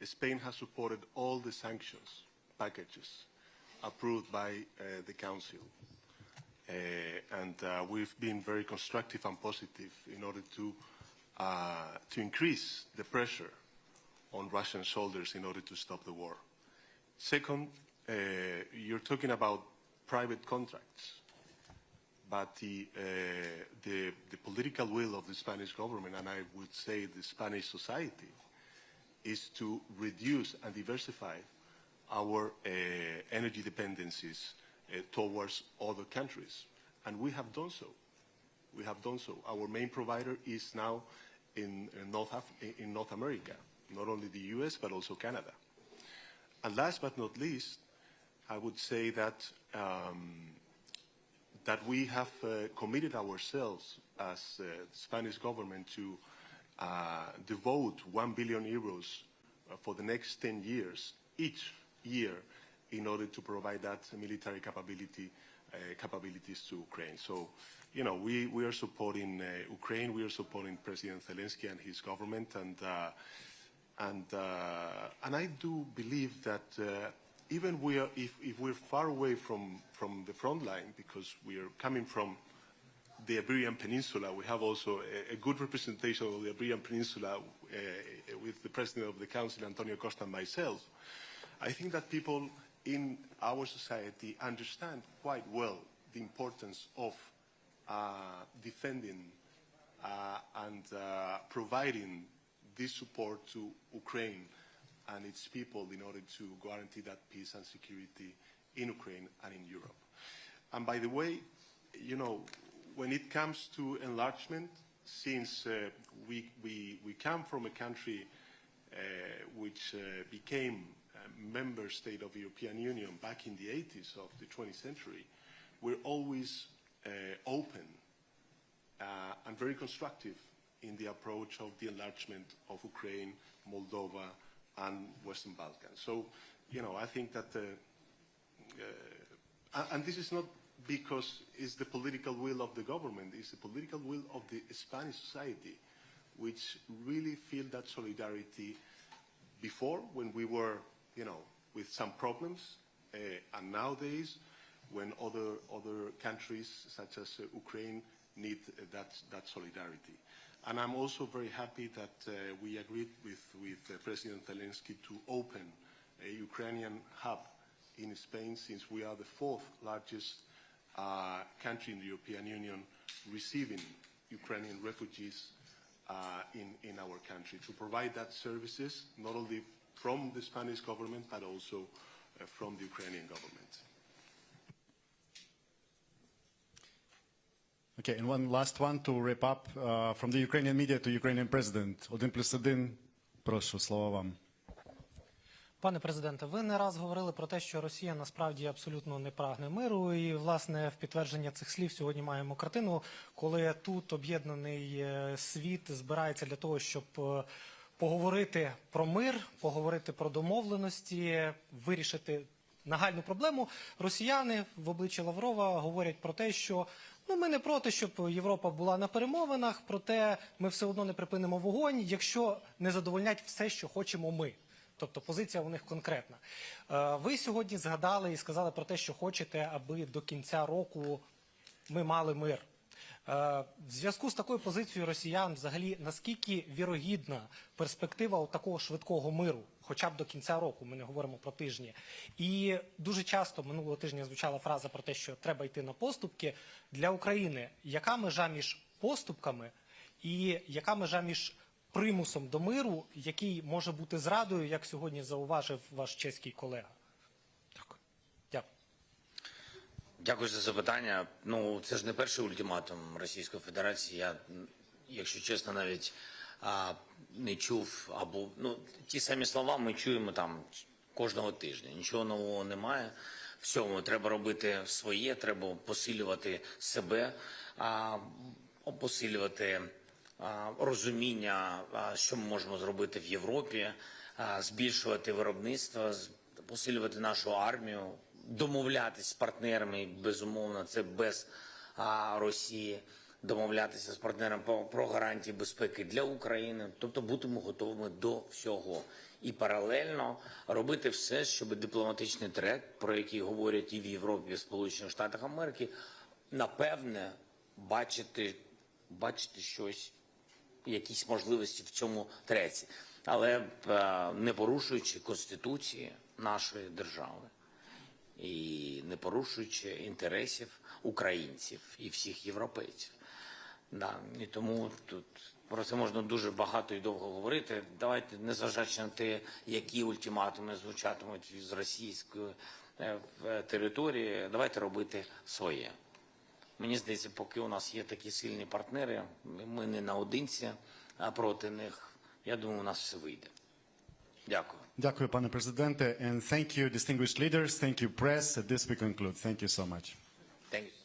Spain has supported all the sanctions packages approved by the Council. And we've been very constructive and positive in order to increase the pressure on Russian shoulders in order to stop the war. Second, you're talking about private contracts, but the political will of the Spanish government, and I would say the Spanish society, is to reduce and diversify our energy dependencies towards other countries. And we have done so. We have done so. Our main provider is now in North America, not only the US, but also Canada. And last but not least, I would say that that we have committed ourselves as the Spanish government to devote €1 billion for the next 10 years, each year, in order to provide that military capabilities to Ukraine. So, we are supporting Ukraine, we are supporting President Zelensky and his government, and I do believe that even if we're far away from the front line, because we are coming from the Iberian Peninsula, we have also a good representation of the Iberian Peninsula with the President of the Council, Antonio Costa, and myself. I think that people in our society understand quite well the importance of defending and providing this support to Ukraine and its people in order to guarantee that peace and security in Ukraine and in Europe. And by the way, when it comes to enlargement, since we come from a country which became a member state of the European Union back in the 80s of the 20th century, we're always open and very constructive in the approach of the enlargement of Ukraine, Moldova, and Western Balkans. So, I think that, and this is not because it's the political will of the government, it's the political will of the Spanish society, which really feel that solidarity before, when we were, with some problems, and nowadays, when other countries, such as Ukraine, need that solidarity. And I'm also very happy that we agreed with President Zelensky to open a Ukrainian hub in Spain, since we are the fourth largest country in the European Union receiving Ukrainian refugees in our country, to provide that services, not only from the Spanish government, but also from the Ukrainian government. Okay, and one last one to wrap up from the Ukrainian media to Ukrainian president. 1+1, прошу, слово вам. Пане президенте, ви не раз говорили про те, що Росія насправді абсолютно не прагне миру, і, власне, в підтвердження цих слів сьогодні маємо картину, коли тут об'єднаний світ збирається для того, щоб поговорити про мир, поговорити про домовленості, вирішити нагальну проблему. Росіяни в обличчі Лаврова говорять про те, що ми не проти, щоб Європа була на перемовинах, проте ми все одно не припинимо вогонь, якщо не задовольнять все, що хочемо ми. Тобто позиція у них конкретна. Ви сьогодні згадали і сказали про те, що хочете, аби до кінця року ми мали мир. В зв'язку з такою позицією росіян, взагалі, наскільки вірогідна перспектива такого швидкого миру, хоча б до кінця року, ми не говоримо про тижні. І дуже часто минулого тижня звучала фраза про те, що треба йти на поступки. Для України яка межа між поступками і яка межа між примусом до миру, який може бути зрадою, як сьогодні зауважив ваш чеський колега? Дякую. Дякую за запитання. Це ж не перший ультиматум Російської Федерації. Я, якщо чесно, навіть не чув, або ті самі слова ми чуємо там кожного тижня. Нічого нового немає. Всьому треба робити своє, треба посилювати себе, посилювати розуміння, що ми можемо зробити в Європі, збільшувати виробництво, посилювати нашу армію, домовлятися з партнерами, безумовно, це без Росії, домовлятися з партнерами про гарантії безпеки для України, тобто бути готовими до всього. І паралельно робити все, щоб дипломатичний трек, про який говорять і в Європі, і в Сполучених Штатах Америки, напевне, бачити щось, якісь можливості в цьому треці, але не порушуючи Конституції нашої держави і не порушуючи інтересів українців і всіх європейців. І тому тут про це можна дуже багато і довго говорити. Давайте, незважаючи на те, які ультиматуми звучатимуть з російської території, давайте робити своє. Мені здається, поки у нас є такі сильні партнери, ми не наодинці проти них, я думаю, у нас все вийде. Дякую. Дякую, пане президенте. And thank you, distinguished leaders. Thank you, press. At this we conclude. Thank you so much. Thank you.